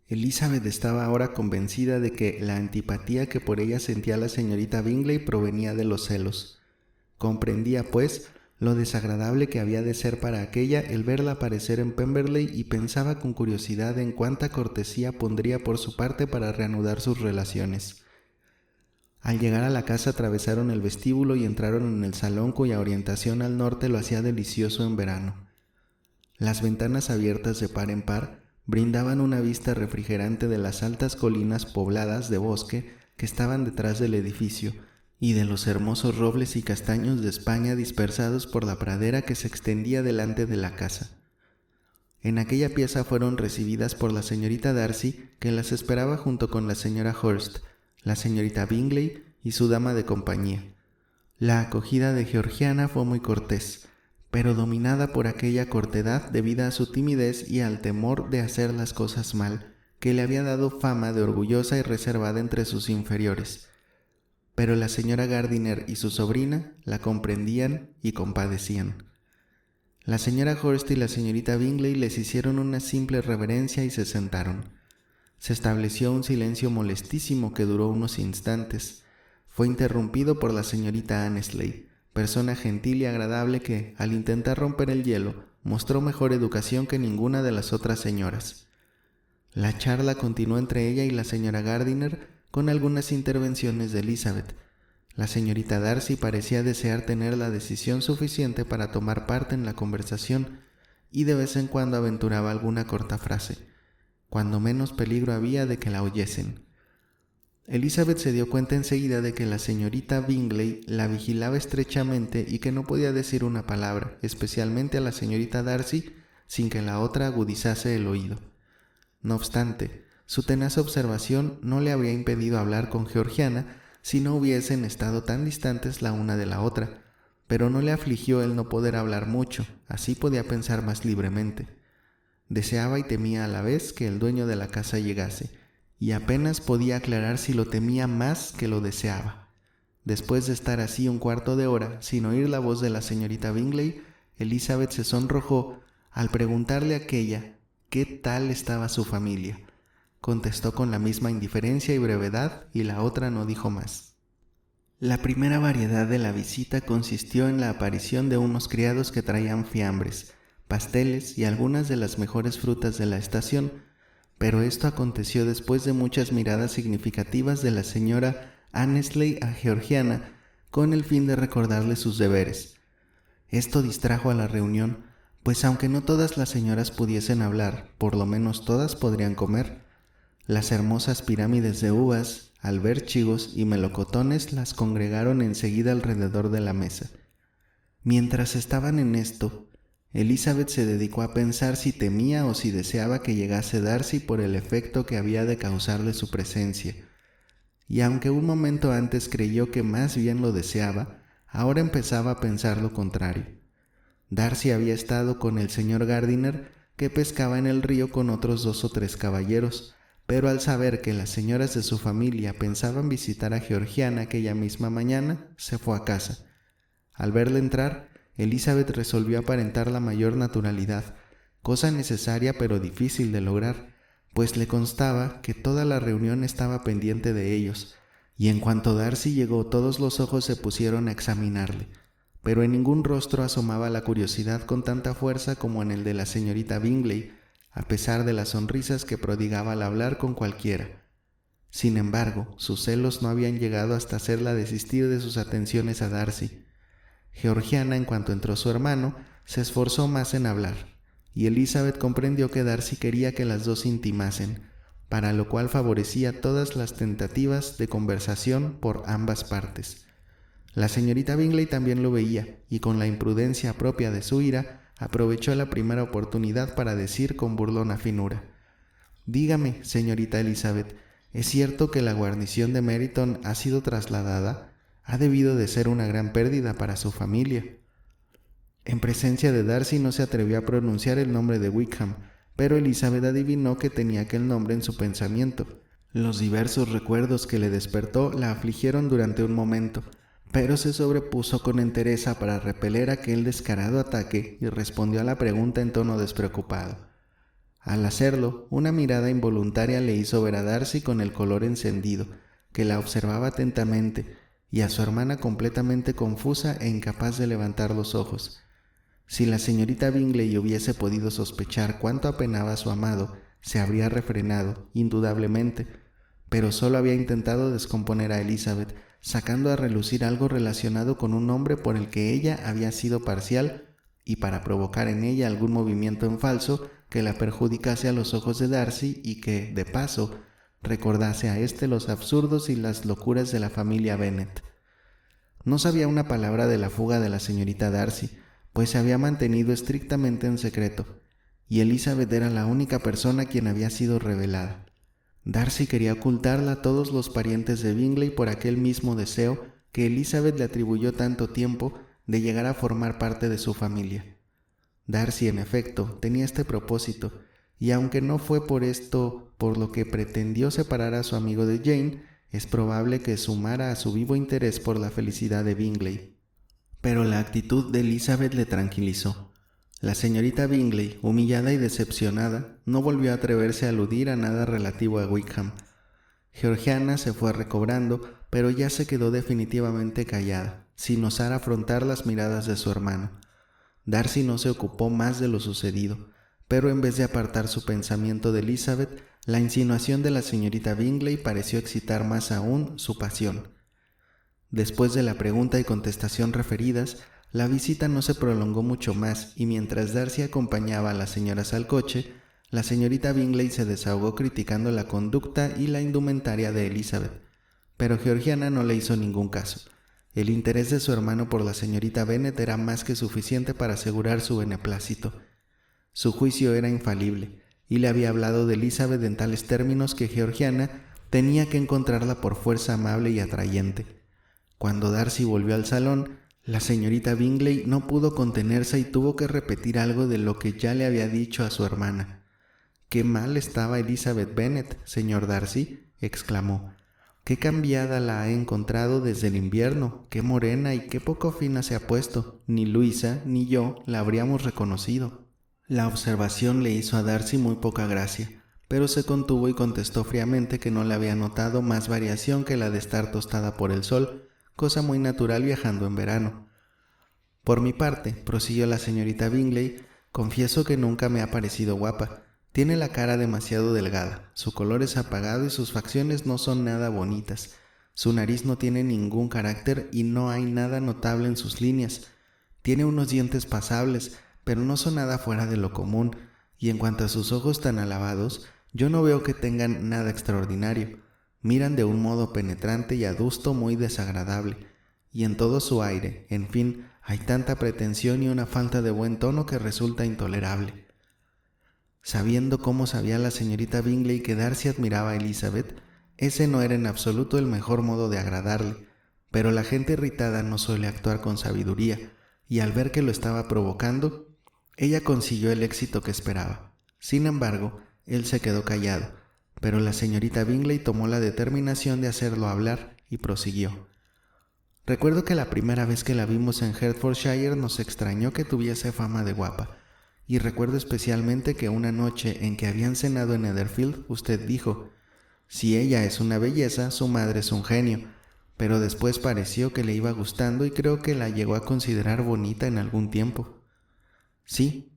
Elizabeth estaba ahora convencida de que la antipatía que por ella sentía la señorita Bingley provenía de los celos. Comprendía, pues, lo desagradable que había de ser para aquella el verla aparecer en Pemberley y pensaba con curiosidad en cuánta cortesía pondría por su parte para reanudar sus relaciones. Al llegar a la casa atravesaron el vestíbulo y entraron en el salón cuya orientación al norte lo hacía delicioso en verano. Las ventanas abiertas de par en par brindaban una vista refrigerante de las altas colinas pobladas de bosque que estaban detrás del edificio y de los hermosos robles y castaños de España dispersados por la pradera que se extendía delante de la casa. En aquella pieza fueron recibidas por la señorita Darcy, que las esperaba junto con la señora Hurst, la señorita Bingley y su dama de compañía. La acogida de Georgiana fue muy cortés, pero dominada por aquella cortedad debida a su timidez y al temor de hacer las cosas mal, que le había dado fama de orgullosa y reservada entre sus inferiores. Pero la señora Gardiner y su sobrina la comprendían y compadecían. La señora Hurst y la señorita Bingley les hicieron una simple reverencia y se sentaron. Se estableció un silencio molestísimo que duró unos instantes. Fue interrumpido por la señorita Annesley, persona gentil y agradable que, al intentar romper el hielo, mostró mejor educación que ninguna de las otras señoras. La charla continuó entre ella y la señora Gardiner con algunas intervenciones de Elizabeth. La señorita Darcy parecía desear tener la decisión suficiente para tomar parte en la conversación y de vez en cuando aventuraba alguna corta frase, cuando menos peligro había de que la oyesen. Elizabeth se dio cuenta enseguida de que la señorita Bingley la vigilaba estrechamente y que no podía decir una palabra, especialmente a la señorita Darcy, sin que la otra agudizase el oído. No obstante, su tenaz observación no le habría impedido hablar con Georgiana si no hubiesen estado tan distantes la una de la otra, pero no le afligió el no poder hablar mucho, así podía pensar más libremente. Deseaba y temía a la vez que el dueño de la casa llegase, y apenas podía aclarar si lo temía más que lo deseaba. Después de estar así un cuarto de hora, sin oír la voz de la señorita Bingley, Elizabeth se sonrojó al preguntarle a aquella qué tal estaba su familia. Contestó con la misma indiferencia y brevedad, y la otra no dijo más. La primera variedad de la visita consistió en la aparición de unos criados que traían fiambres, pasteles y algunas de las mejores frutas de la estación, pero esto aconteció después de muchas miradas significativas de la señora Annesley a Georgiana con el fin de recordarle sus deberes. Esto distrajo a la reunión, pues aunque no todas las señoras pudiesen hablar, por lo menos todas podrían comer. Las hermosas pirámides de uvas, albérchigos y melocotones las congregaron enseguida alrededor de la mesa. Mientras estaban en esto, Elizabeth se dedicó a pensar si temía o si deseaba que llegase Darcy por el efecto que había de causarle su presencia. Y aunque un momento antes creyó que más bien lo deseaba, ahora empezaba a pensar lo contrario. Darcy había estado con el señor Gardiner, que pescaba en el río con otros 2 o 3 caballeros, pero al saber que las señoras de su familia pensaban visitar a Georgiana aquella misma mañana, se fue a casa. Al verle entrar, Elizabeth resolvió aparentar la mayor naturalidad, cosa necesaria pero difícil de lograr, pues le constaba que toda la reunión estaba pendiente de ellos, y en cuanto Darcy llegó todos los ojos se pusieron a examinarle, pero en ningún rostro asomaba la curiosidad con tanta fuerza como en el de la señorita Bingley, a pesar de las sonrisas que prodigaba al hablar con cualquiera. Sin embargo, sus celos no habían llegado hasta hacerla desistir de sus atenciones a Darcy. Georgiana, en cuanto entró su hermano, se esforzó más en hablar, y Elizabeth comprendió que Darcy quería que las dos intimasen, para lo cual favorecía todas las tentativas de conversación por ambas partes. La señorita Bingley también lo veía, y con la imprudencia propia de su ira, aprovechó la primera oportunidad para decir con burlona finura: «Dígame, señorita Elizabeth, ¿es cierto que la guarnición de Meryton ha sido trasladada? Ha debido de ser una gran pérdida para su familia». En presencia de Darcy no se atrevió a pronunciar el nombre de Wickham, pero Elizabeth adivinó que tenía aquel nombre en su pensamiento. Los diversos recuerdos que le despertó la afligieron durante un momento, pero se sobrepuso con entereza para repeler aquel descarado ataque y respondió a la pregunta en tono despreocupado: Al hacerlo, una mirada involuntaria le hizo ver a Darcy con el color encendido, que la observaba atentamente, y a su hermana completamente confusa e incapaz de levantar los ojos. Si la señorita Bingley hubiese podido sospechar cuánto apenaba a su amado, se habría refrenado, indudablemente, pero solo había intentado descomponer a Elizabeth, sacando a relucir algo relacionado con un hombre por el que ella había sido parcial y para provocar en ella algún movimiento en falso que la perjudicase a los ojos de Darcy y que, de paso, recordase a éste los absurdos y las locuras de la familia Bennet. No sabía una palabra de la fuga de la señorita Darcy, pues se había mantenido estrictamente en secreto, y Elizabeth era la única persona a quien había sido revelada. Darcy quería ocultarla a todos los parientes de Bingley por aquel mismo deseo que Elizabeth le atribuyó tanto tiempo de llegar a formar parte de su familia. Darcy, en efecto, tenía este propósito, y aunque no fue por esto por lo que pretendió separar a su amigo de Jane, es probable que sumara a su vivo interés por la felicidad de Bingley. Pero la actitud de Elizabeth le tranquilizó. La señorita Bingley, humillada y decepcionada, no volvió a atreverse a aludir a nada relativo a Wickham. Georgiana se fue recobrando, pero ya se quedó definitivamente callada, sin osar afrontar las miradas de su hermano. Darcy no se ocupó más de lo sucedido, pero en vez de apartar su pensamiento de Elizabeth, la insinuación de la señorita Bingley pareció excitar más aún su pasión. Después de la pregunta y contestación referidas, la visita no se prolongó mucho más y mientras Darcy acompañaba a las señoras al coche, la señorita Bingley se desahogó criticando la conducta y la indumentaria de Elizabeth, pero Georgiana no le hizo ningún caso. El interés de su hermano por la señorita Bennet era más que suficiente para asegurar su beneplácito. Su juicio era infalible, y le había hablado de Elizabeth en tales términos que Georgiana tenía que encontrarla por fuerza amable y atrayente. Cuando Darcy volvió al salón, la señorita Bingley no pudo contenerse y tuvo que repetir algo de lo que ya le había dicho a su hermana. «¡Qué mal estaba Elizabeth Bennet, señor Darcy!», exclamó. «¡Qué cambiada la ha encontrado desde el invierno! ¡Qué morena y qué poco fina se ha puesto! Ni Luisa ni yo la habríamos reconocido». La observación le hizo a Darcy muy poca gracia, pero se contuvo y contestó fríamente que no le había notado más variación que la de estar tostada por el sol, cosa muy natural viajando en verano. «Por mi parte», prosiguió la señorita Bingley, «confieso que nunca me ha parecido guapa. Tiene la cara demasiado delgada, su color es apagado y sus facciones no son nada bonitas. Su nariz no tiene ningún carácter y no hay nada notable en sus líneas. Tiene unos dientes pasables, pero no son nada fuera de lo común, y en cuanto a sus ojos tan alabados, yo no veo que tengan nada extraordinario. Miran de un modo penetrante y adusto muy desagradable, y en todo su aire, en fin, hay tanta pretensión y una falta de buen tono que resulta intolerable». Sabiendo cómo sabía la señorita Bingley que Darcy admiraba a Elizabeth, ese no era en absoluto el mejor modo de agradarle, pero la gente irritada no suele actuar con sabiduría, y al ver que lo estaba provocando, ella consiguió el éxito que esperaba. Sin embargo, él se quedó callado, pero la señorita Bingley tomó la determinación de hacerlo hablar y prosiguió. «Recuerdo que la primera vez que la vimos en Hertfordshire nos extrañó que tuviese fama de guapa, y recuerdo especialmente que una noche en que habían cenado en Netherfield, usted dijo, si ella es una belleza, su madre es un genio, pero después pareció que le iba gustando y creo que la llegó a considerar bonita en algún tiempo». «Sí»,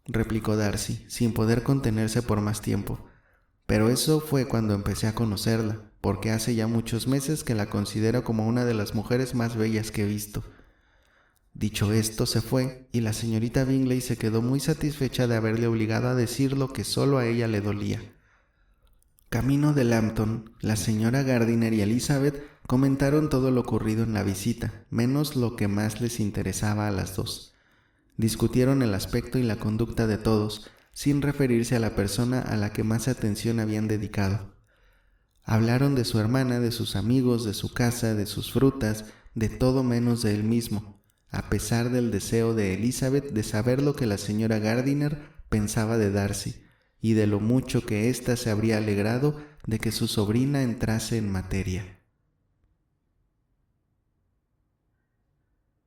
replicó Darcy, sin poder contenerse por más tiempo, «pero eso fue cuando empecé a conocerla, porque hace ya muchos meses que la considero como una de las mujeres más bellas que he visto». Dicho esto, se fue, y la señorita Bingley se quedó muy satisfecha de haberle obligado a decir lo que solo a ella le dolía. Camino de Lambton, la señora Gardiner y Elizabeth comentaron todo lo ocurrido en la visita, menos lo que más les interesaba a las dos. Discutieron el aspecto y la conducta de todos, sin referirse a la persona a la que más atención habían dedicado. Hablaron de su hermana, de sus amigos, de su casa, de sus frutas, de todo menos de él mismo, a pesar del deseo de Elizabeth de saber lo que la señora Gardiner pensaba de Darcy, y de lo mucho que ésta se habría alegrado de que su sobrina entrase en materia.